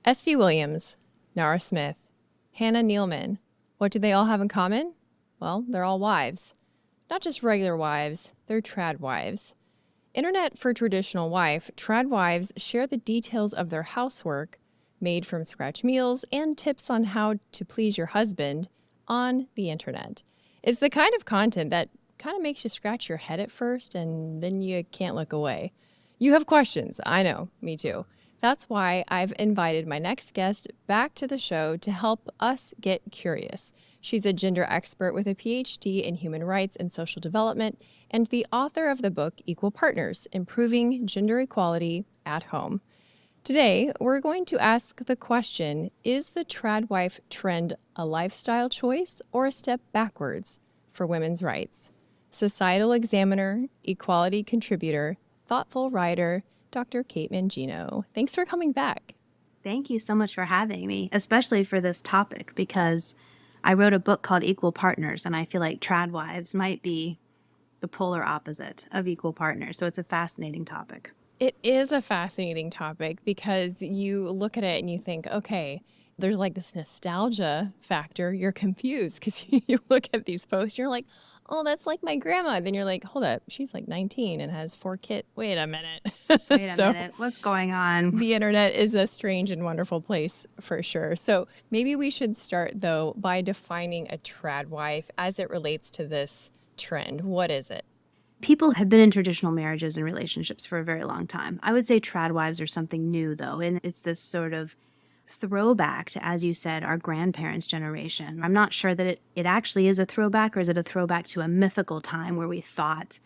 Estee Williams, Nara Smith, Hannah Neeleman. What do they all have in common? Well, they're all wives. Not just regular wives, they're Tradwives. Internet for traditional wife, Tradwives share the details of their housework, made from scratch meals, and tips on how to please your husband on the internet. It's the kind of content that kind of makes you scratch your head at first and then you can't look away. You have questions. I know, me too. That's why I've invited my next guest back to the show to help us get curious. She's a gender expert with a PhD in human rights and social development and the author of the book Equal Partners: Improving Gender Equality at Home. Today, we're going to ask the question, is the Tradwife trend a lifestyle choice or a step backwards for women's rights? Societal examiner, equality contributor, thoughtful writer, Dr. Kate Mangino. Thanks for coming back. Thank you so much for having me, especially for this topic, because I wrote a book called Equal Partners, and I feel like Tradwives might be the polar opposite of Equal Partners. So it's a fascinating topic. It is a fascinating topic because you look at it and you think, okay, there's like this nostalgia factor. You're confused because you look at these posts, you're like, oh, that's like my grandma. Then you're like, hold up, she's like 19 and has 4 kids. Wait a minute. Wait a minute. What's going on? The internet is a strange and wonderful place for sure. So maybe we should start, though, by defining a tradwife as it relates to this trend. What is it? People have been in traditional marriages and relationships for a very long time. I would say tradwives are something new, though, and it's this sort of throwback to, as you said, our grandparents' generation. I'm not sure that it actually is a throwback, or is it a throwback to a mythical time where we thought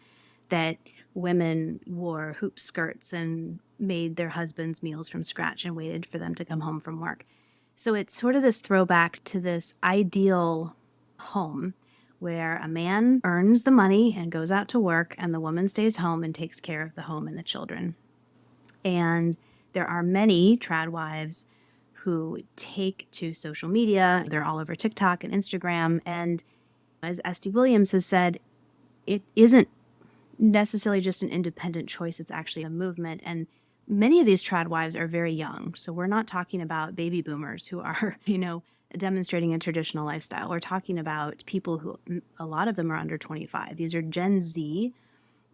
that women wore hoop skirts and made their husbands' meals from scratch and waited for them to come home from work. So it's sort of this throwback to this ideal home where a man earns the money and goes out to work and the woman stays home and takes care of the home and the children. And there are many tradwives who take to social media. They're all over TikTok and Instagram. And as Estee Williams has said, it isn't necessarily just an independent choice. It's actually a movement. And many of these tradwives are very young. So we're not talking about baby boomers who are, demonstrating a traditional lifestyle. We're talking about people who, a lot of them are under 25. These are Gen Z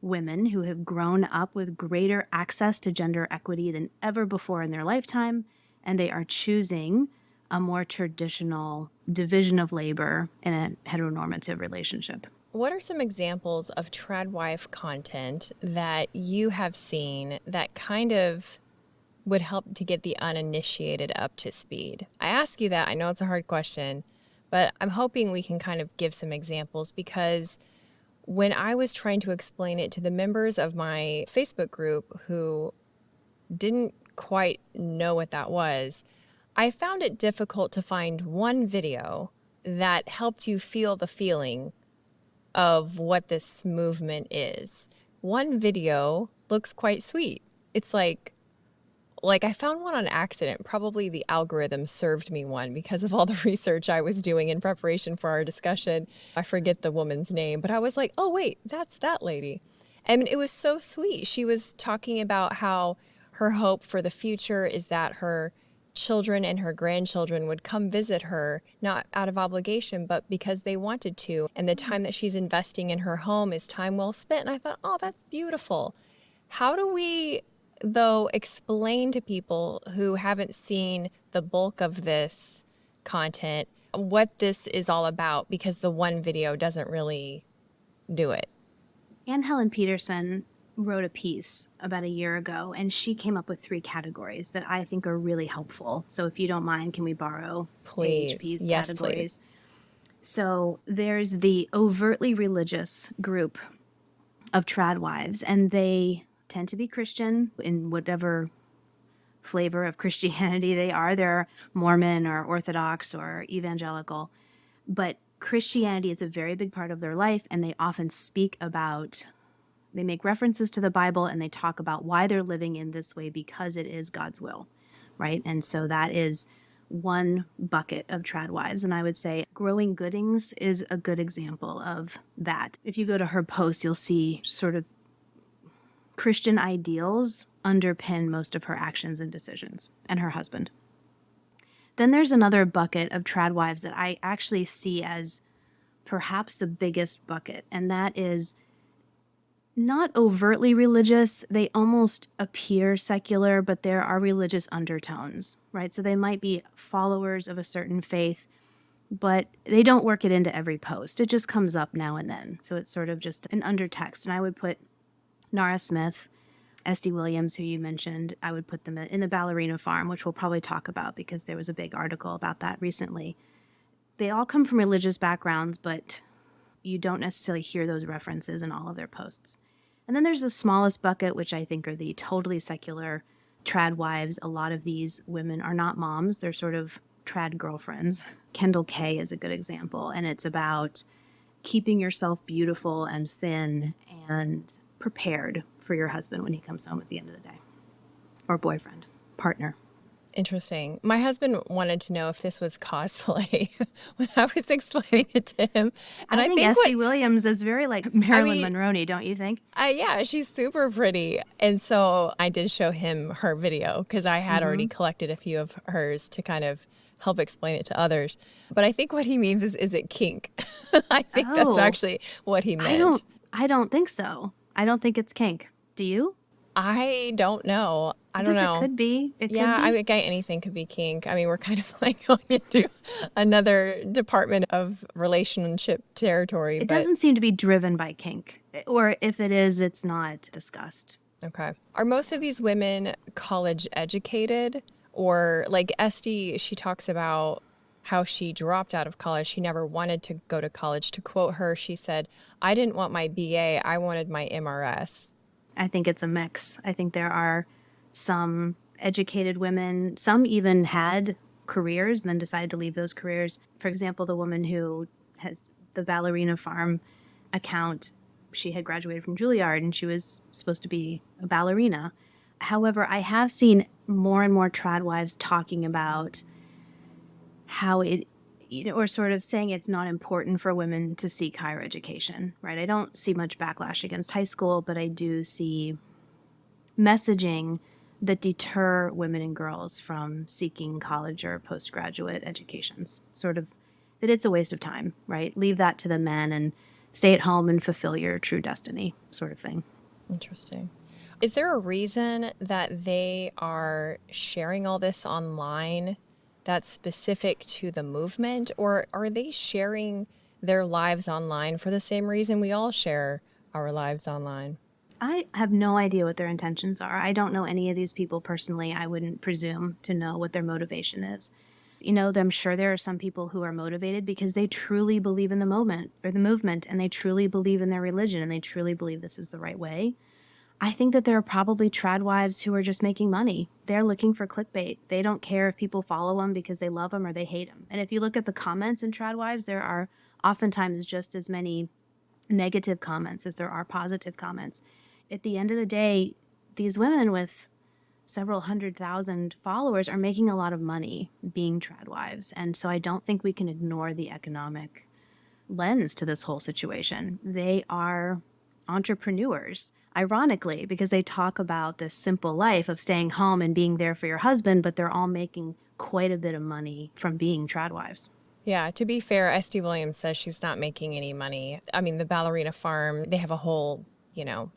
women who have grown up with greater access to gender equity than ever before in their lifetime, and they are choosing a more traditional division of labor in a heteronormative relationship. What are some examples of tradwife content that you have seen that kind of would help to get the uninitiated up to speed? I ask you that. I know it's a hard question, but I'm hoping we can kind of give some examples, because when I was trying to explain it to the members of my Facebook group who didn't quite know what that was, I found it difficult to find one video that helped you feel the feeling of what this movement is. One video looks quite sweet. It's like I found one on accident. Probably the algorithm served me one because of all the research I was doing in preparation for our discussion. I forget the woman's name, but I was like, oh, wait, that's that lady. And it was so sweet. She was talking about how her hope for the future is that her children and her grandchildren would come visit her, not out of obligation, but because they wanted to. And the time that she's investing in her home is time well spent. And I thought, oh, that's beautiful. How do we, though, explain to people who haven't seen the bulk of this content what this is all about, because the one video doesn't really do it? Anne Helen Peterson wrote a piece about a year ago, and she came up with 3 categories that I think are really helpful. So if you don't mind, can we borrow Please. AHP's Yes, categories? Please. So there's the overtly religious group of tradwives, and they tend to be Christian in whatever flavor of Christianity they are. They're Mormon or Orthodox or evangelical, but Christianity is a very big part of their life, and they often they make references to the Bible, and they talk about why they're living in this way because it is God's will, right? And so that is one bucket of tradwives. And I would say Growing Goodings is a good example of that. If you go to her post, you'll see sort of Christian ideals underpin most of her actions and decisions, and her husband. Then there's another bucket of Tradwives that I actually see as perhaps the biggest bucket, and that is not overtly religious. They almost appear secular, but there are religious undertones, right? So they might be followers of a certain faith, but they don't work it into every post. It just comes up now and then. So it's sort of just an undertext. And I would put Nara Smith, Estee Williams, who you mentioned, I would put them in the ballerina farm, which we'll probably talk about because there was a big article about that recently. They all come from religious backgrounds, but you don't necessarily hear those references in all of their posts. And then there's the smallest bucket, which I think are the totally secular Tradwives. A lot of these women are not moms. They're sort of trad girlfriends. Kendall Kay is a good example. And it's about keeping yourself beautiful and thin and prepared for your husband when he comes home at the end of the day. Or boyfriend, partner. Interesting. My husband wanted to know if this was cosplay when I was explaining it to him. And I think Estee Williams is very like Marilyn Monroe, don't you think? Yeah, she's super pretty. And so I did show him her video because I had already collected a few of hers to kind of help explain it to others. But I think what he means is it kink? I think that's actually what he meant. I don't think so. I don't think it's kink. Do you? I don't know. I don't know. It could be. I mean, anything could be kink. I mean, we're kind of like going into another department of relationship territory. It doesn't seem to be driven by kink. Or if it is, it's not discussed. Okay. Are most of these women college educated? Or like Estee, she talks about how she dropped out of college. She never wanted to go to college. To quote her, she said, "I didn't want my BA. I wanted my MRS." I think it's a mix. I think there are some educated women, some even had careers and then decided to leave those careers. For example, the woman who has the ballerina farm account, she had graduated from Juilliard and she was supposed to be a ballerina. However, I have seen more and more Tradwives talking about how it, or sort of saying it's not important for women to seek higher education, right? I don't see much backlash against high school, but I do see messaging that deter women and girls from seeking college or postgraduate educations, sort of that it's a waste of time, right? Leave that to the men and stay at home and fulfill your true destiny, sort of thing. Interesting. Is there a reason that they are sharing all this online that's specific to the movement, or are they sharing their lives online for the same reason we all share our lives online? I have no idea what their intentions are. I don't know any of these people personally. I wouldn't presume to know what their motivation is. I'm sure there are some people who are motivated because they truly believe in the moment or the movement, and they truly believe in their religion, and they truly believe this is the right way. I think that there are probably Tradwives who are just making money. They're looking for clickbait. They don't care if people follow them because they love them or they hate them. And if you look at the comments in Tradwives, there are oftentimes just as many negative comments as there are positive comments. At the end of the day, these women with several 100,000 followers are making a lot of money being Tradwives. And so I don't think we can ignore the economic lens to this whole situation. They are entrepreneurs, ironically, because they talk about this simple life of staying home and being there for your husband, but they're all making quite a bit of money from being Tradwives. Yeah, to be fair, Estee Williams says she's not making any money. I mean, the ballerina farm, they have a whole,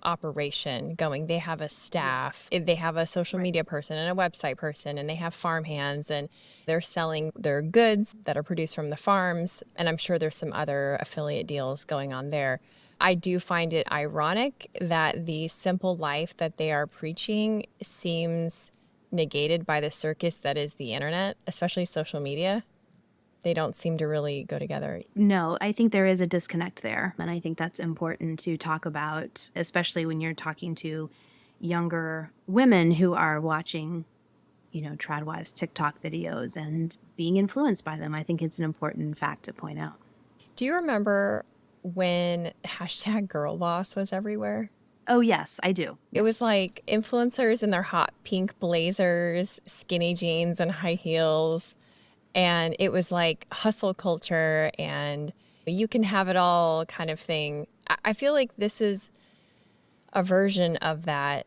operation going. They have a staff, they have a social media person and a website person, and they have farm hands, and they're selling their goods that are produced from the farms. And I'm sure there's some other affiliate deals going on there. I do find it ironic that the simple life that they are preaching seems negated by the circus that is the internet, especially social media. They don't seem to really go together. No, I think there is a disconnect there. And I think that's important to talk about, especially when you're talking to younger women who are watching, Tradwives TikTok videos and being influenced by them. I think it's an important fact to point out. Do you remember when #girlboss was everywhere? Oh, yes, I do. It was like influencers in their hot pink blazers, skinny jeans, and high heels. And it was like hustle culture and you can have it all kind of thing. I feel like this is a version of that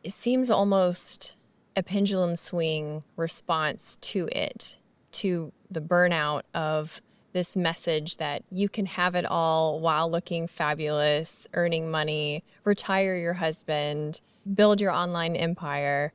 it seems almost, a pendulum swing response to it, to the burnout of this message that you can have it all while looking fabulous, earning money, retire your husband, build your online empire.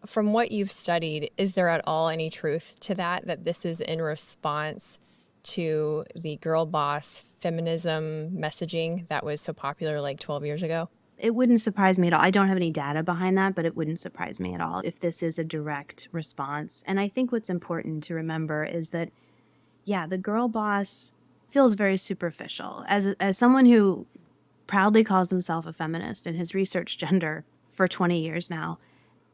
From what you've studied, is there at all any truth to that this is in response to the girl boss feminism messaging that was so popular like 12 years ago? It wouldn't surprise me at all. I don't have any data behind that, but it wouldn't surprise me at all if this is a direct response. And I think what's important to remember is that, yeah, the girl boss feels very superficial. As someone who proudly calls himself a feminist and has researched gender for 20 years now,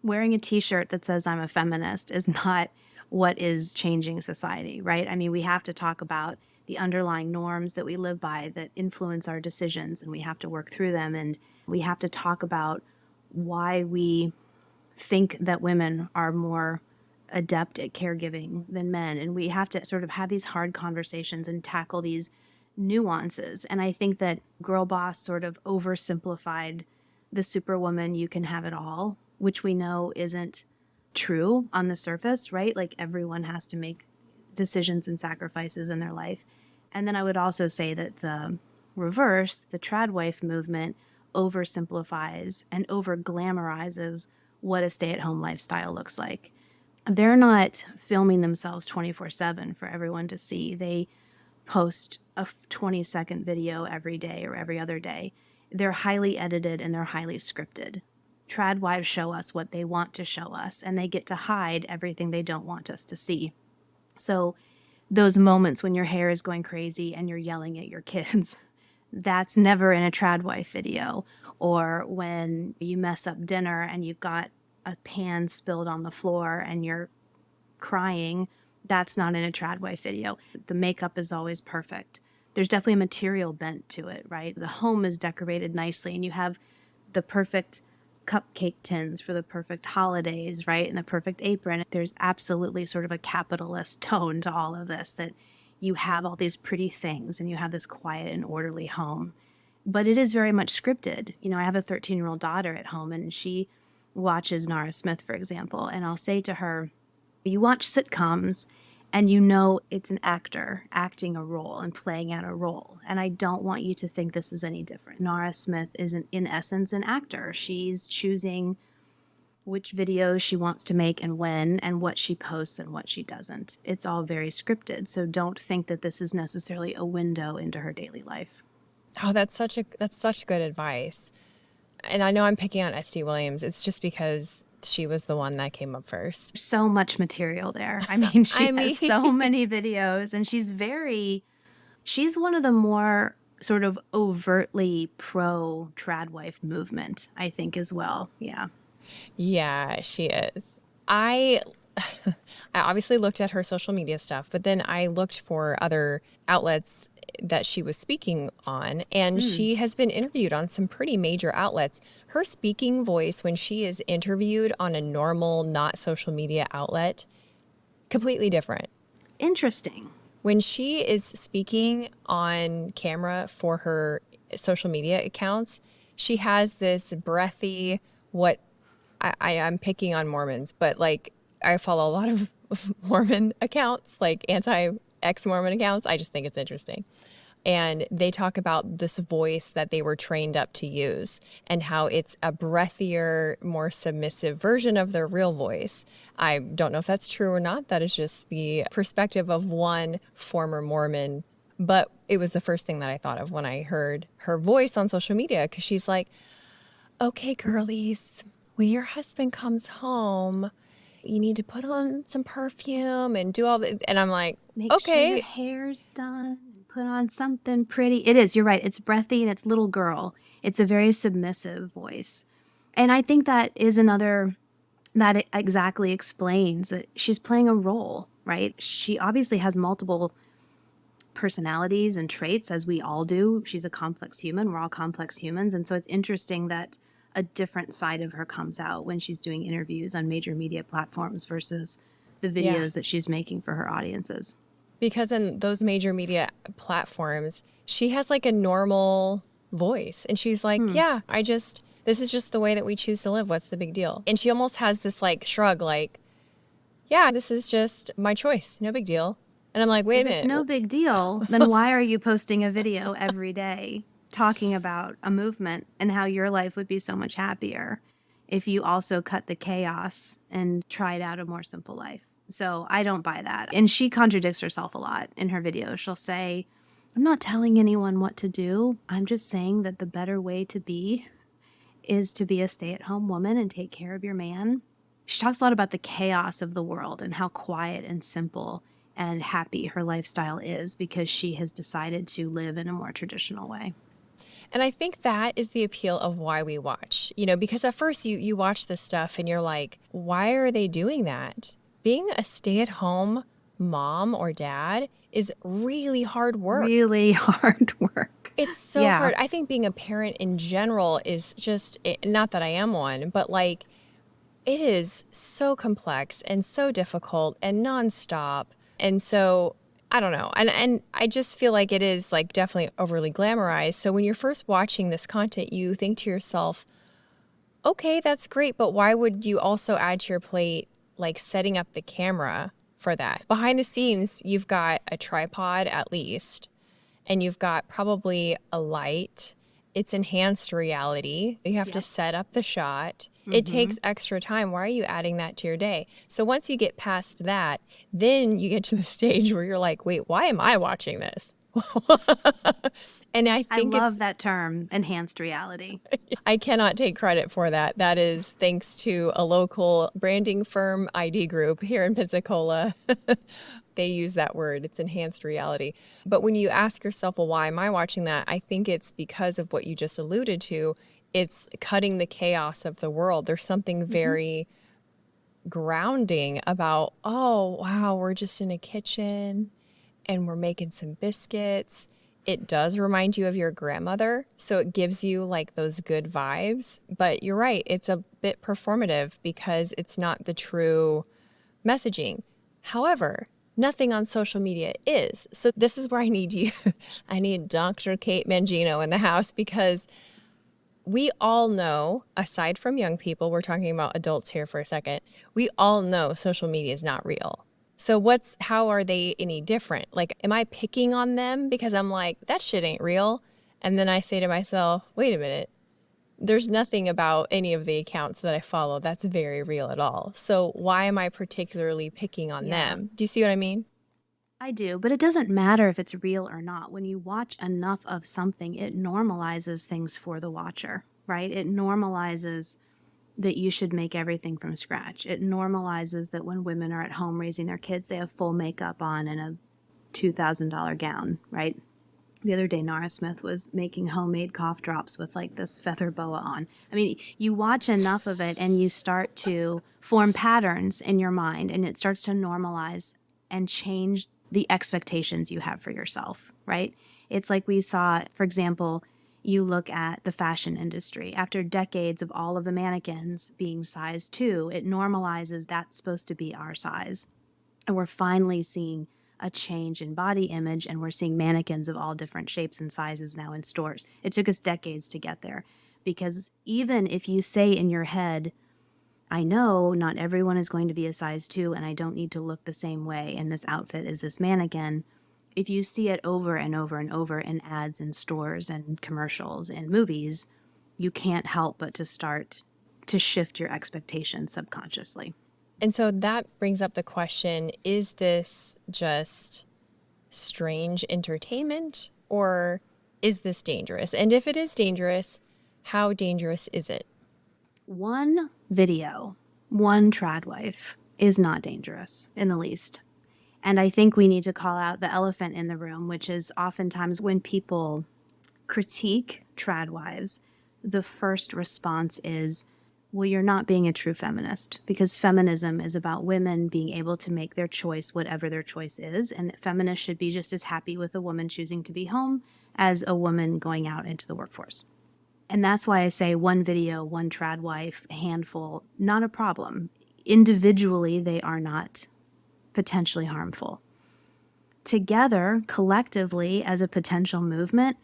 wearing a t-shirt that says I'm a feminist is not what is changing society, right? I mean, we have to talk about the underlying norms that we live by that influence our decisions, and we have to work through them. And we have to talk about why we think that women are more adept at caregiving than men. And we have to sort of have these hard conversations and tackle these nuances. And I think that Girl Boss sort of oversimplified the superwoman, you can have it all, which we know isn't true on the surface, right? Like everyone has to make decisions and sacrifices in their life. And then I would also say that the reverse, the Tradwife movement, oversimplifies and over glamorizes what a stay-at-home lifestyle looks like. They're not filming themselves 24/7 for everyone to see. They post a 20-second video every day or every other day. They're highly edited and they're highly scripted. Tradwives show us what they want to show us, and they get to hide everything they don't want us to see. So those moments when your hair is going crazy and you're yelling at your kids, that's never in a Tradwife video. Or when you mess up dinner and you've got a pan spilled on the floor and you're crying, that's not in a Tradwife video. The makeup is always perfect. There's definitely a material bent to it, right? The home is decorated nicely and you have the perfect cupcake tins for the perfect holidays, right? And the perfect apron. There's absolutely sort of a capitalist tone to all of this, that you have all these pretty things and you have this quiet and orderly home. But it is very much scripted. You know, I have a 13-year-old daughter at home and she watches Nara Smith, for example, and I'll say to her, you watch sitcoms and you know it's an actor acting a role and playing out a role. And I don't want you to think this is any different. Nara Smith is, in essence, an actor. She's choosing which videos she wants to make and when, and what she posts and what she doesn't. It's all very scripted. So don't think that this is necessarily a window into her daily life. Oh, that's such good advice. And I know I'm picking on Estee Williams. It's just because she was the one that came up first. So much material there. I mean, she has so many videos, and she's one of the more sort of overtly pro Tradwife movement, I think, as well. Yeah. Yeah, she is. I obviously looked at her social media stuff, but then I looked for other outlets that she was speaking on, and she has been interviewed on some pretty major outlets. Her speaking voice when she is interviewed on a normal, not social media outlet, completely different. Interesting. When she is speaking on camera for her social media accounts, she has this breathy, what I'm picking on Mormons, but like I follow a lot of Mormon accounts, like anti-ex-Mormon accounts. I just think it's interesting. And they talk about this voice that they were trained up to use and how it's a breathier, more submissive version of their real voice. I don't know if that's true or not. That is just the perspective of one former Mormon. But it was the first thing that I thought of when I heard her voice on social media, because she's like, okay, girlies, when your husband comes home, you need to put on some perfume and do all that. And I'm like, make okay. Sure your hair's done. Put on something pretty. It is. You're right. It's breathy and it's little girl. It's a very submissive voice. And I think that is another, that it exactly explains that she's playing a role, right? She obviously has multiple personalities and traits, as we all do. She's a complex human. We're all complex humans. And so it's interesting that a different side of her comes out when she's doing interviews on major media platforms versus the videos that she's making for her audiences. Because in those major media platforms, she has like a normal voice. And she's like, yeah, I just This is just the way that we choose to live. What's the big deal? And she almost has this like shrug, like, yeah, this is just my choice. No big deal. And I'm like, wait a minute. If it's no big deal, then why are you posting a video every day talking about a movement and how your life would be so much happier if you also cut the chaos and tried out a more simple life? So I don't buy that. And she contradicts herself a lot in her videos. She'll say, I'm not telling anyone what to do. I'm just saying that the better way to be is to be a stay-at-home woman and take care of your man. She talks a lot about the chaos of the world and how quiet and simple and happy her lifestyle is because she has decided to live in a more traditional way. And I think that is the appeal of why we watch, because at first you watch this stuff and you're like, why are they doing that? Being a stay-at-home mom or dad is really hard work. Really hard work. It's so hard. I think being a parent in general is just, not that I am one, but like, it is so complex and so difficult and nonstop. And so I don't know. And I just feel like it is like definitely overly glamorized. So when you're first watching this content, you think to yourself, okay, that's great. But why would you also add to your plate, like setting up the camera for that? Behind the scenes, you've got a tripod at least, and you've got probably a light. It's enhanced reality. You have to set up the shot. It takes extra time. Why are you adding that to your day? So once you get past that, then you get to the stage where you're like, wait, why am I watching this? And I think I love that term, enhanced reality. I cannot take credit for that. That is thanks to a local branding firm, ID Group, here in Pensacola. They use that word. It's enhanced reality. But when you ask yourself, well, why am I watching that? I think it's because of what you just alluded to. It's cutting the chaos of the world. There's something very grounding about, oh, wow, we're just in a kitchen and we're making some biscuits. It does remind you of your grandmother. So it gives you like those good vibes. But you're right. It's a bit performative because it's not the true messaging. However, nothing on social media is. So this is where I need you. I need Dr. Kate Mangino in the house, because we all know, aside from young people, we're talking about adults here for a second, we all know social media is not real. So how are they any different? Like, am I picking on them because I'm like, that shit ain't real? And then I say to myself, wait a minute, there's nothing about any of the accounts that I follow that's very real at all. So why am I particularly picking on them? Do you see what I mean? I do, but it doesn't matter if it's real or not. When you watch enough of something, it normalizes things for the watcher, right? It normalizes that you should make everything from scratch. It normalizes that when women are at home raising their kids, they have full makeup on and a $2,000 gown, right? The other day, Nara Smith was making homemade cough drops with like this feather boa on. I mean, you watch enough of it and you start to form patterns in your mind, and it starts to normalize and change the expectations you have for yourself, right? It's like we saw, for example, you look at the fashion industry. After decades of all of the mannequins being size 2, it normalizes that's supposed to be our size. And we're finally seeing a change in body image, and we're seeing mannequins of all different shapes and sizes now in stores. It took us decades to get there, because even if you say in your head, I know not everyone is going to be a size 2 and I don't need to look the same way in this outfit as this mannequin, if you see it over and over and over in ads in stores and commercials and movies, you can't help but to start to shift your expectations subconsciously. And so that brings up the question, is this just strange entertainment, or is this dangerous? And if it is dangerous, how dangerous is it? One video, one Tradwife is not dangerous in the least. And I think we need to call out the elephant in the room, which is oftentimes when people critique Tradwives, the first response is, well, you're not being a true feminist, because feminism is about women being able to make their choice, whatever their choice is. And feminists should be just as happy with a woman choosing to be home as a woman going out into the workforce. And that's why I say one video, one Tradwife, a handful, not a problem. Individually, they are not potentially harmful. Together, collectively, as a potential movement,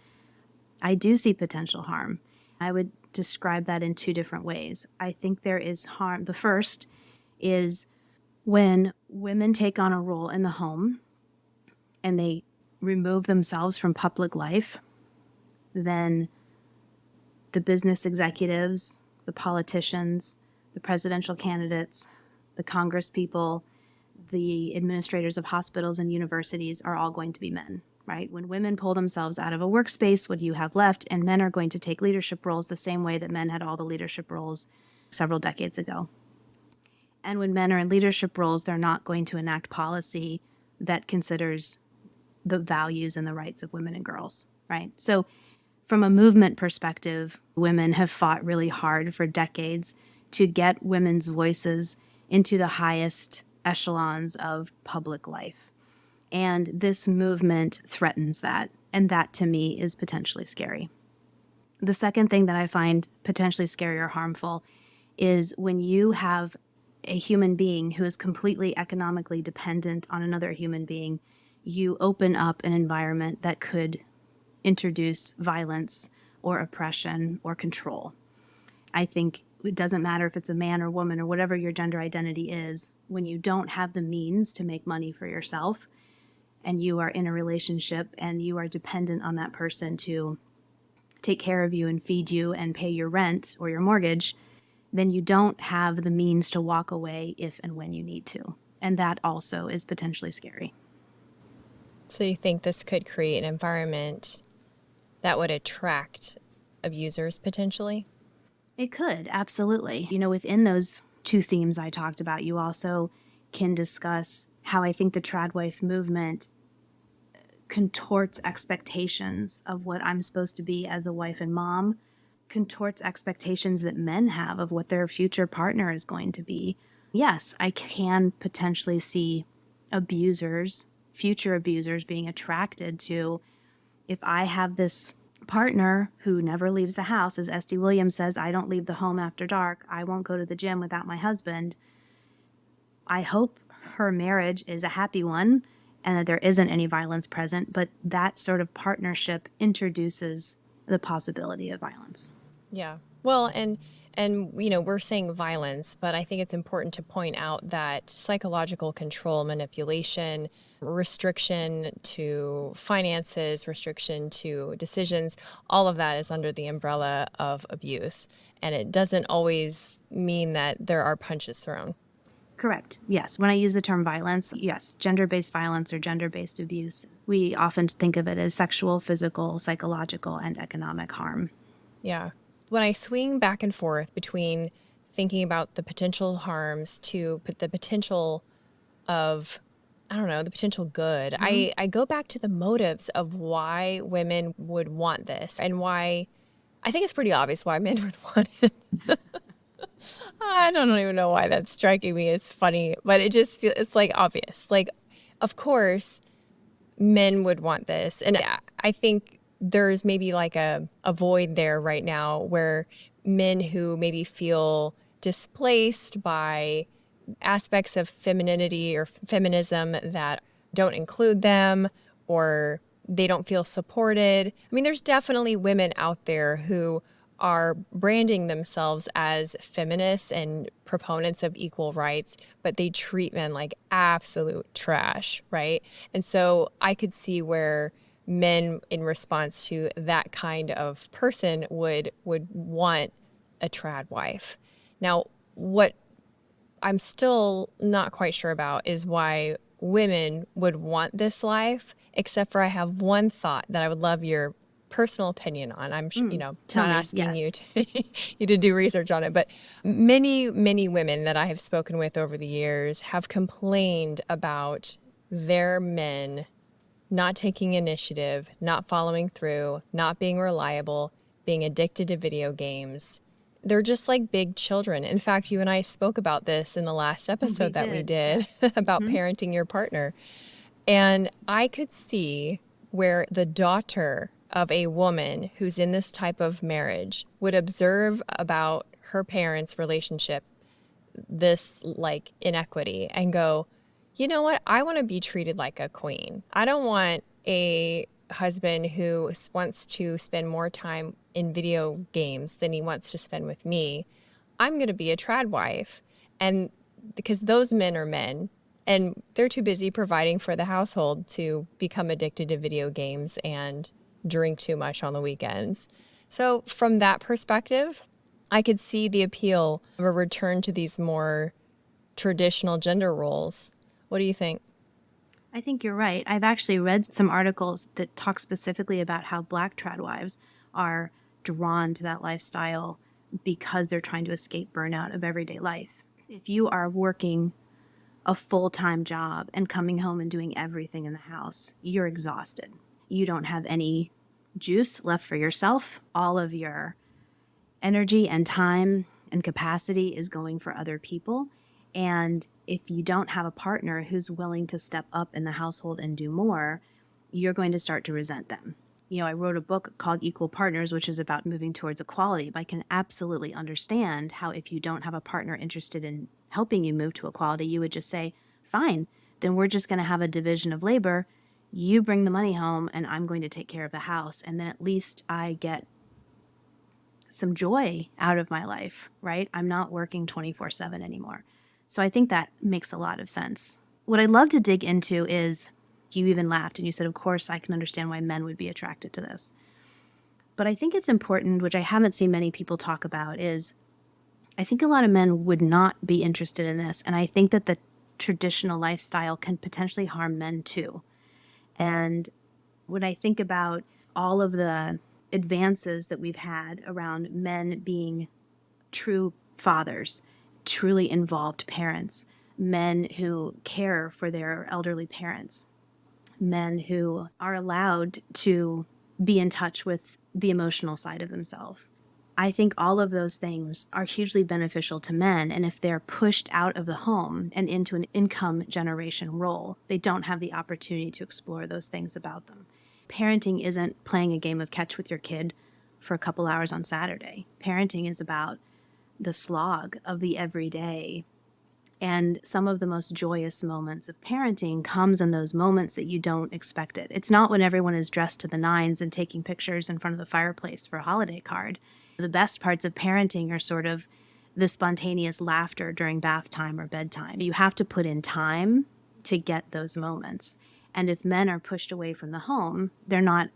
I do see potential harm. I would describe that in two different ways. I think there is harm. The first is when women take on a role in the home and they remove themselves from public life, then the business executives, the politicians, the presidential candidates, the Congress people, the administrators of hospitals and universities are all going to be men, right? When women pull themselves out of a workspace, what do you have left? And men are going to take leadership roles the same way that men had all the leadership roles several decades ago. And when men are in leadership roles, they're not going to enact policy that considers the values and the rights of women and girls, right? So from a movement perspective, women have fought really hard for decades to get women's voices into the highest echelons of public life. And this movement threatens that. And that to me is potentially scary. The second thing that I find potentially scary or harmful is when you have a human being who is completely economically dependent on another human being, you open up an environment that could introduce violence or oppression or control. I think it doesn't matter if it's a man or woman or whatever your gender identity is, when you don't have the means to make money for yourself and you are in a relationship and you are dependent on that person to take care of you and feed you and pay your rent or your mortgage, then you don't have the means to walk away if and when you need to. And that also is potentially scary. So you think this could create an environment that would attract abusers potentially? It could, absolutely. Within those two themes I talked about, you also can discuss how I think the Tradwife movement contorts expectations of what I'm supposed to be as a wife and mom, contorts expectations that men have of what their future partner is going to be. Yes, I can potentially see abusers, future abusers, being attracted to, if I have this partner who never leaves the house, as Estee Williams says, I don't leave the home after dark, I won't go to the gym without my husband. I hope her marriage is a happy one and that there isn't any violence present, but that sort of partnership introduces the possibility of violence. Yeah. Well, and we're saying violence, but I think it's important to point out that psychological control, manipulation, restriction to finances, restriction to decisions, all of that is under the umbrella of abuse. And it doesn't always mean that there are punches thrown. Correct. Yes. When I use the term violence, yes, gender-based violence or gender-based abuse, we often think of it as sexual, physical, psychological, and economic harm. Yeah. When I swing back and forth between thinking about the potential harms to the potential of, the potential good, I go back to the motives of why women would want this and why I think it's pretty obvious why men would want it. I don't even know why that's striking me as funny, but it just feels, it's like obvious. Like, of course, men would want this. And I think there's maybe like a void there right now where men who maybe feel displaced by aspects of femininity or feminism that don't include them, or they don't feel supported. I mean, there's definitely women out there who are branding themselves as feminists and proponents of equal rights, but they treat men like absolute trash, right? And so I could see where men, in response to that kind of person, would want a Tradwife. Now, what I'm still not quite sure about is why women would want this life, except for I have one thought that I would love your personal opinion on. I'm not asking you to do research on it, but many women that I have spoken with over the years have complained about their men not taking initiative, not following through, not being reliable, being addicted to video games. They're just like big children. In fact, you and I spoke about this in the last episode we did yes. about parenting your partner. And I could see where the daughter of a woman who's in this type of marriage would observe about her parents' relationship, this like inequity, and go, you know what? I want to be treated like a queen. I don't want a husband who wants to spend more time in video games than he wants to spend with me, I'm going to be a Tradwife. And because those men are men and they're too busy providing for the household to become addicted to video games and drink too much on the weekends. So from that perspective, I could see the appeal of a return to these more traditional gender roles. What do you think? I think you're right. I've actually read some articles that talk specifically about how Black Tradwives are drawn to that lifestyle because they're trying to escape burnout of everyday life. If you are working a full-time job and coming home and doing everything in the house, you're exhausted. You don't have any juice left for yourself. All of your energy and time and capacity is going for other people. And if you don't have a partner who's willing to step up in the household and do more, you're going to start to resent them. You know, I wrote a book called Equal Partners, which is about moving towards equality. But I can absolutely understand how if you don't have a partner interested in helping you move to equality, you would just say, fine, then we're just going to have a division of labor. You bring the money home and I'm going to take care of the house. And then at least I get some joy out of my life, right? I'm not working 24/7 anymore. So I think that makes a lot of sense. What I'd love to dig into is, you even laughed and you said, of course, I can understand why men would be attracted to this. But I think it's important, which I haven't seen many people talk about, is I think a lot of men would not be interested in this. And I think that the traditional lifestyle can potentially harm men too. And when I think about all of the advances that we've had around men being true fathers, truly involved parents, men who care for their elderly parents, men who are allowed to be in touch with the emotional side of themselves. I think all of those things are hugely beneficial to men, and if they're pushed out of the home and into an income generation role, they don't have the opportunity to explore those things about them. Parenting isn't playing a game of catch with your kid for a couple hours on Saturday. Parenting is about the slog of the everyday. And some of the most joyous moments of parenting comes in those moments that you don't expect it. It's not when everyone is dressed to the nines and taking pictures in front of the fireplace for a holiday card. The best parts of parenting are sort of the spontaneous laughter during bath time or bedtime. You have to put in time to get those moments. And if men are pushed away from the home, they're not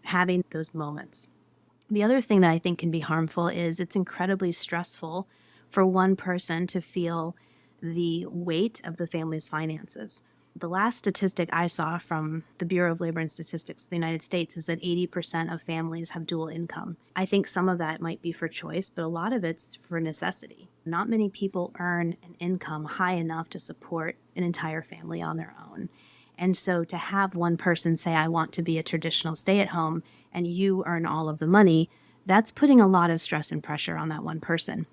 having those moments. The other thing that I think can be harmful is it's incredibly stressful for one person to feel the weight of the family's finances. The last statistic I saw from the Bureau of Labor and Statistics of the United States is that 80% of families have dual income. I think some of that might be for choice, but a lot of it's for necessity. Not many people earn an income high enough to support an entire family on their own. And so to have one person say, I want to be a traditional stay-at-home, and you earn all of the money, that's putting a lot of stress and pressure on that one person.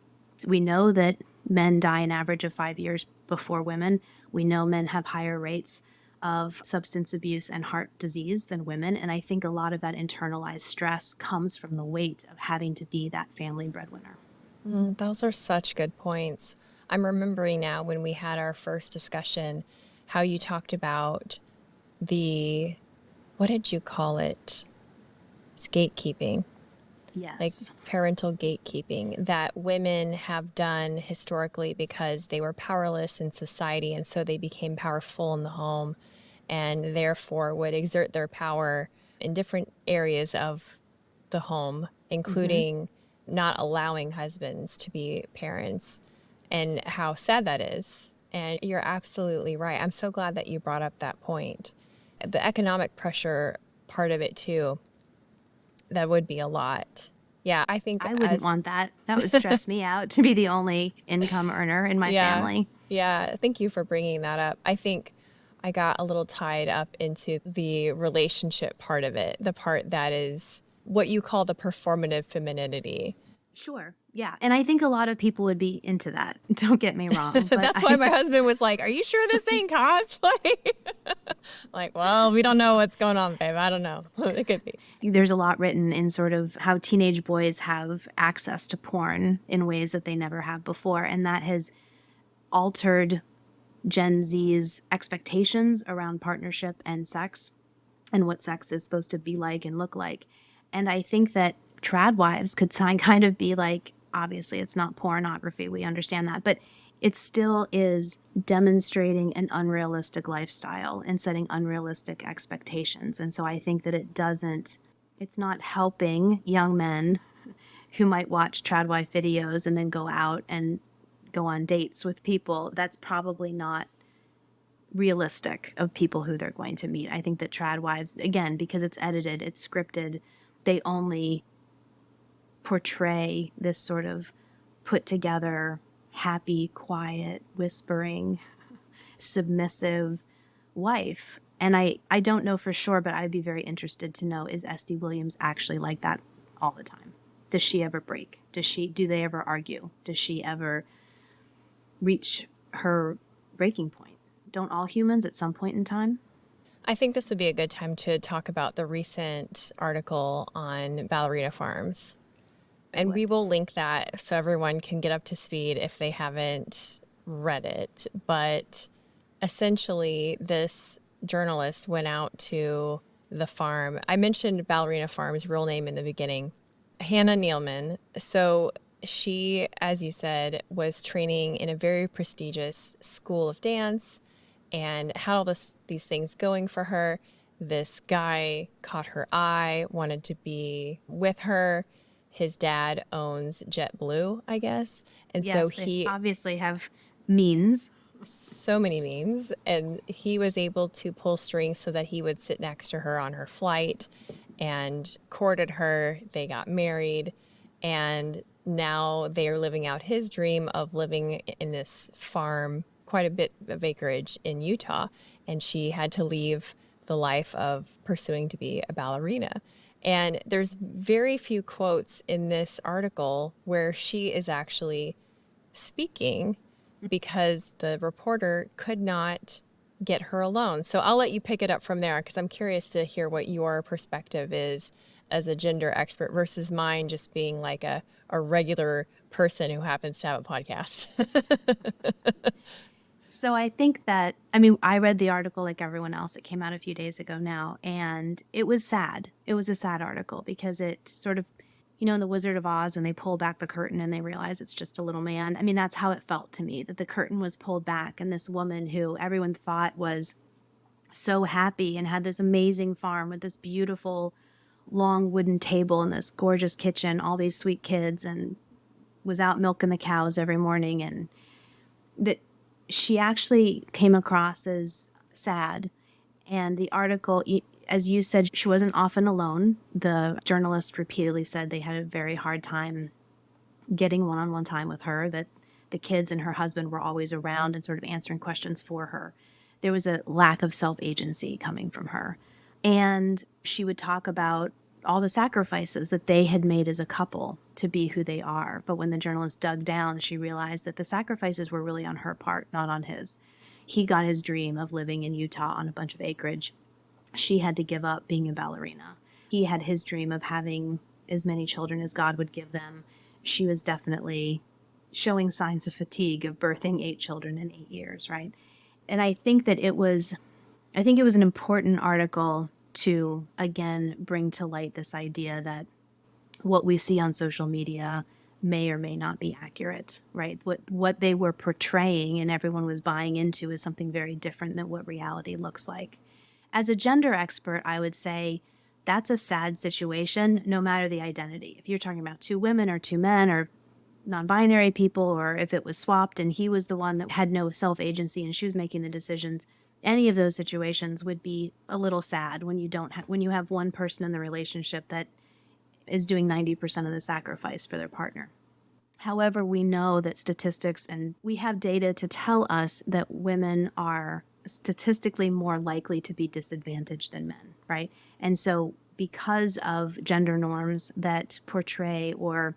We know that men die an average of 5 years before women. We know men have higher rates of substance abuse and heart disease than women. And I think a lot of that internalized stress comes from the weight of having to be that family breadwinner. Those are such good points. I'm remembering now when we had our first discussion, how you talked about what did you call it? It's gatekeeping. Yes. Like parental gatekeeping that women have done historically because they were powerless in society, and so they became powerful in the home and therefore would exert their power in different areas of the home, including not allowing husbands to be parents, and how sad that is. And you're absolutely right. I'm so glad that you brought up that point. The economic pressure part of it too, that would be a lot. Yeah, I think I wouldn't want that. That would stress me out to be the only income earner in my family. Yeah, thank you for bringing that up. I think I got a little tied up into the relationship part of it, the part that is what you call the performative femininity. Sure. Yeah. And I think a lot of people would be into that. Don't get me wrong. But That's why my husband was like, are you sure this ain't cosplay? Like, well, we don't know what's going on, babe. I don't know. It could be. There's a lot written in sort of how teenage boys have access to porn in ways that they never have before. And that has altered Gen Z's expectations around partnership and sex and what sex is supposed to be like and look like. And I think that Tradwives could kind of be like, obviously it's not pornography, we understand that, but it still is demonstrating an unrealistic lifestyle and setting unrealistic expectations. And so I think that it's not helping young men who might watch Tradwife videos and then go out and go on dates with people. That's probably not realistic of people who they're going to meet. I think that Tradwives, again, because it's edited, it's scripted, they only portray this sort of put together, happy, quiet, whispering, submissive wife. And I don't know for sure, but I'd be very interested to know, is Estee Williams actually like that all the time? Does she ever break? Do they ever argue? Does she ever reach her breaking point? Don't all humans at some point in time? I think this would be a good time to talk about the recent article on ballerina farms. And we will link that so everyone can get up to speed if they haven't read it. But essentially, this journalist went out to the farm. I mentioned Ballerina Farm's real name in the beginning, Hannah Neeleman. So she, as you said, was training in a very prestigious school of dance and had all these things going for her. This guy caught her eye, wanted to be with her. His dad owns JetBlue, I guess. And yes, so they he obviously have means. so many means. And he was able to pull strings so that he would sit next to her on her flight and courted her. They got married. And now they are living out his dream of living in this farm, quite a bit of acreage in Utah. And she had to leave the life of pursuing to be a ballerina. And there's very few quotes in this article where she is actually speaking because the reporter could not get her alone. So I'll let you pick it up from there because I'm curious to hear what your perspective is as a gender expert versus mine just being like a regular person who happens to have a podcast. So I think that, I mean, I read the article like everyone else. It came out a few days ago now, and it was sad. It was a sad article because it sort of, in The Wizard of Oz, when they pull back the curtain and they realize it's just a little man. I mean, that's how it felt to me, that the curtain was pulled back and this woman who everyone thought was so happy and had this amazing farm with this beautiful long wooden table and this gorgeous kitchen, all these sweet kids, and was out milking the cows every morning, and that she actually came across as sad. And the article, as you said, she wasn't often alone. The journalist repeatedly said they had a very hard time getting one-on-one time with her, that the kids and her husband were always around and sort of answering questions for her. There was a lack of self-agency coming from her. And she would talk about all the sacrifices that they had made as a couple to be who they are. But when the journalist dug down, she realized that the sacrifices were really on her part, not on his. He got his dream of living in Utah on a bunch of acreage. She had to give up being a ballerina. He had his dream of having as many children as God would give them. She was definitely showing signs of fatigue of birthing 8 children in 8 years, right? And I think it was an important article to, again, bring to light this idea that what we see on social media may or may not be accurate, right? What they were portraying and everyone was buying into is something very different than what reality looks like. As a gender expert, I would say that's a sad situation, no matter the identity. If you're talking about 2 women or 2 men or non-binary people, or if it was swapped and he was the one that had no self-agency and she was making the decisions, any of those situations would be a little sad when you have one person in the relationship that is doing 90% of the sacrifice for their partner. However, we know that statistics, and we have data to tell us that women are statistically more likely to be disadvantaged than men, right? And so because of gender norms that portray or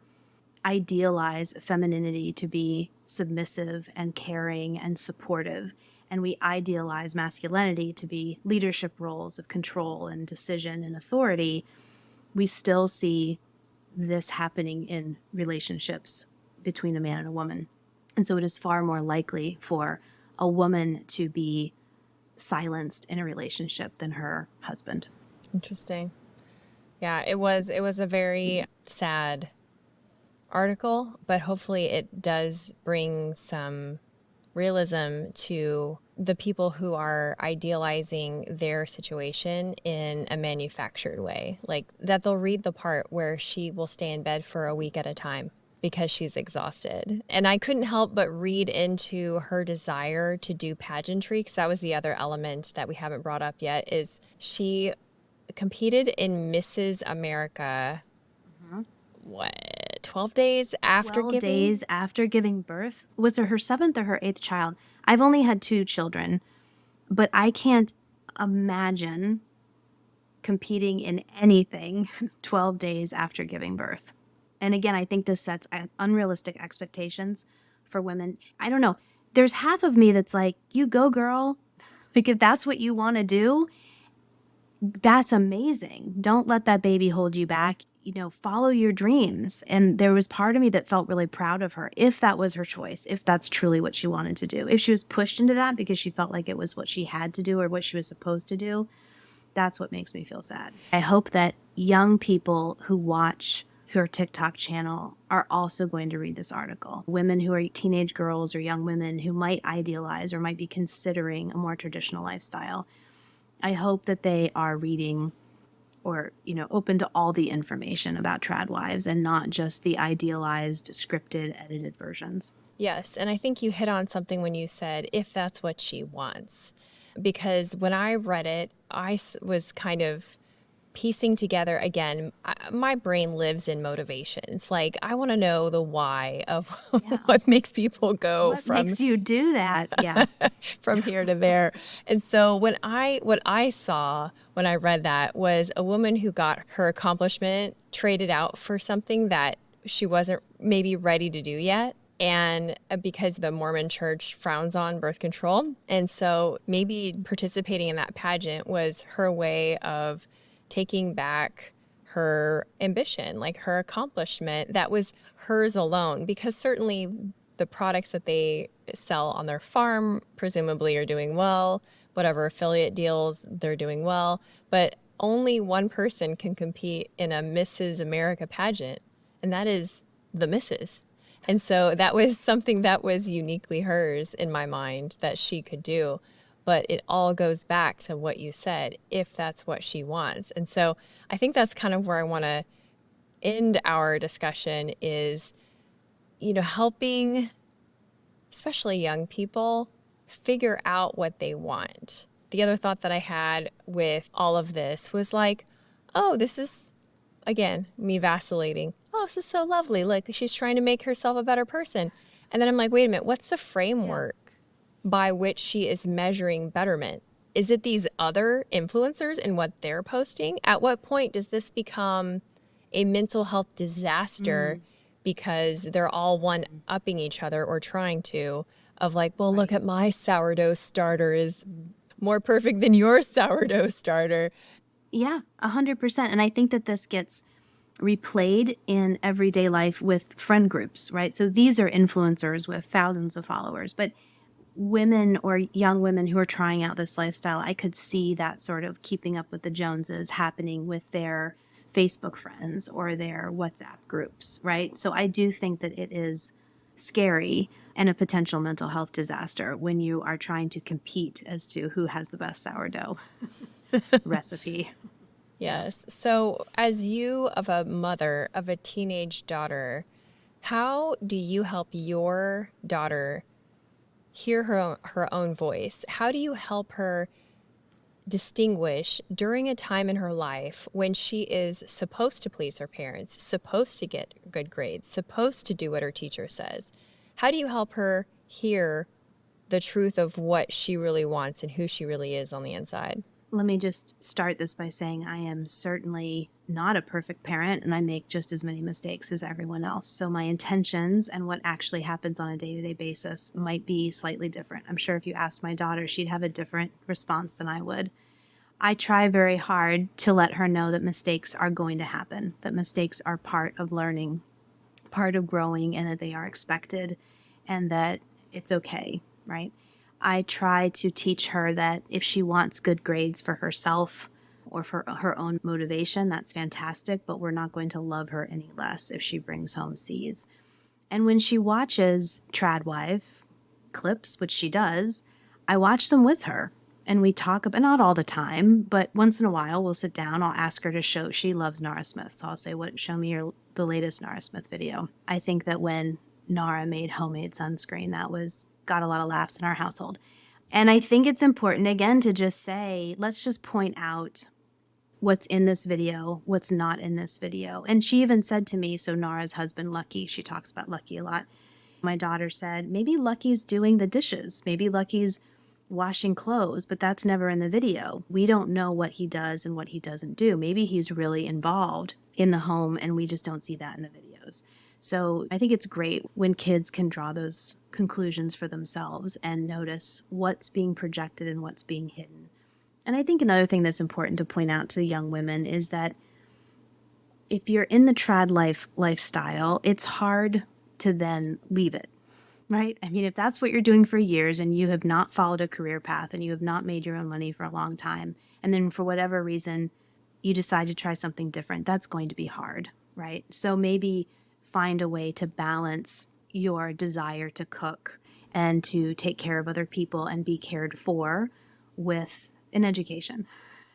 idealize femininity to be submissive and caring and supportive, and we idealize masculinity to be leadership roles of control and decision and authority, we still see this happening in relationships between a man and a woman. And so it is far more likely for a woman to be silenced in a relationship than her husband. Interesting. Yeah, it was a very sad article, but hopefully it does bring some realism to the people who are idealizing their situation in a manufactured way. Like that they'll read the part where she will stay in bed for a week at a time because she's exhausted. And I couldn't help but read into her desire to do pageantry, because that was the other element that we haven't brought up yet, is she competed in Mrs. America, what, 12 days after 12 giving? days after giving birth. Was it her seventh or her eighth child? I've only had 2 children, but I can't imagine competing in anything 12 days after giving birth. And again, I think this sets unrealistic expectations for women. I don't know. There's half of me that's like, you go, girl. Like, if that's what you want to do, that's amazing. Don't let that baby hold you back. You know, follow your dreams. And there was part of me that felt really proud of her, if that was her choice, if that's truly what she wanted to do. If she was pushed into that because she felt like it was what she had to do or what she was supposed to do, that's what makes me feel sad. I hope that young people who watch her TikTok channel are also going to read this article. Women who are teenage girls or young women who might idealize or might be considering a more traditional lifestyle. I hope that they are reading or, you know, open to all the information about Tradwives and not just the idealized, scripted, edited versions. Yes, and I think you hit on something when you said, if that's what she wants. Because when I read it, was kind of piecing together again, my brain lives in motivations. Like, I want to know the why of what makes people go What makes you do that? Yeah. from here to there. And so what I saw when I read that was a woman who got her accomplishment traded out for something that she wasn't maybe ready to do yet. And because the Mormon church frowns on birth control. And so maybe participating in that pageant was her way of taking back her ambition, like her accomplishment that was hers alone. Because certainly the products that they sell on their farm presumably are doing well, whatever affiliate deals, they're doing well. But only one person can compete in a Mrs. America pageant, and that is the Mrs. And so that was something that was uniquely hers in my mind that she could do. But it all goes back to what you said, if that's what she wants. And so I think that's kind of where I want to end our discussion is, you know, helping especially young people figure out what they want. The other thought that I had with all of this was like, oh, this is, again, me vacillating. Oh, this is so lovely. Like, she's trying to make herself a better person. And then I'm like, wait a minute, what's the framework by which she is measuring betterment? Is it these other influencers and what they're posting? At what point does this become a mental health disaster because they're all one-upping each other or trying to, of like, well, look at my sourdough starter is more perfect than your sourdough starter. Yeah, 100%. And I think that this gets replayed in everyday life with friend groups, right? So these are influencers with thousands of followers, but women or young women who are trying out this lifestyle, I could see that sort of keeping up with the Joneses happening with their Facebook friends or their WhatsApp groups, right? So I do think that it is scary and a potential mental health disaster when you are trying to compete as to who has the best sourdough recipe. Yes. So, as you, of a mother of a teenage daughter, how do you help your daughter hear her own voice? How do you help her distinguish during a time in her life when she is supposed to please her parents, supposed to get good grades, supposed to do what her teacher says? How do you help her hear the truth of what she really wants and who she really is on the inside? Let me just start this by saying I am certainly not a perfect parent and I make just as many mistakes as everyone else. So my intentions and what actually happens on a day-to-day basis might be slightly different. I'm sure if you asked my daughter, she'd have a different response than I would. I try very hard to let her know that mistakes are going to happen, that mistakes are part of learning, part of growing, and that they are expected and that it's okay, right? I try to teach her that if she wants good grades for herself or for her own motivation, that's fantastic, but we're not going to love her any less if she brings home C's. And when she watches Tradwife clips, which she does, I watch them with her. And we talk about, not all the time, but once in a while we'll sit down. I'll ask her to show, she loves Nara Smith. So I'll say, show me the latest Nara Smith video. I think that when Nara made homemade sunscreen, got a lot of laughs in our household. And I think it's important, again, to just say, let's just point out what's in this video, what's not in this video. And she even said to me, so Nara's husband, Lucky, she talks about Lucky a lot. My daughter said, maybe Lucky's doing the dishes. Maybe Lucky's washing clothes, but that's never in the video. We don't know what he does and what he doesn't do. Maybe he's really involved in the home and we just don't see that in the videos. So I think it's great when kids can draw those conclusions for themselves and notice what's being projected and what's being hidden. And I think another thing that's important to point out to young women is that if you're in the trad lifestyle, it's hard to then leave it. Right? I mean, if that's what you're doing for years and you have not followed a career path and you have not made your own money for a long time, and then for whatever reason you decide to try something different, that's going to be hard, right? So maybe find a way to balance your desire to cook and to take care of other people and be cared for with an education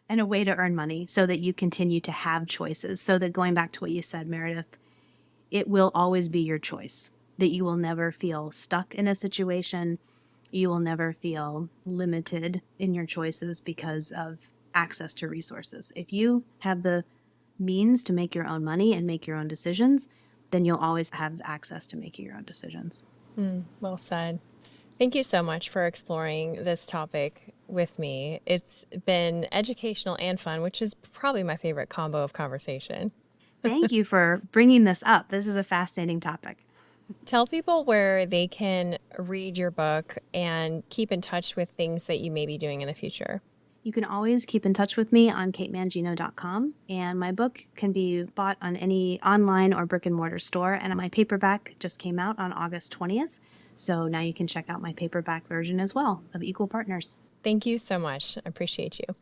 and a way to earn money so that you continue to have choices. So that, going back to what you said, Meredith, it will always be your choice. That you will never feel stuck in a situation. You will never feel limited in your choices because of access to resources. If you have the means to make your own money and make your own decisions, then you'll always have access to making your own decisions. Well said. Thank you so much for exploring this topic with me. It's been educational and fun, which is probably my favorite combo of conversation. Thank you for bringing this up. This is a fascinating topic. Tell people where they can read your book and keep in touch with things that you may be doing in the future. You can always keep in touch with me on katemangino.com, and my book can be bought on any online or brick and mortar store, and my paperback just came out on August 20th, so now you can check out my paperback version as well of Equal Partners. Thank you so much. I appreciate you.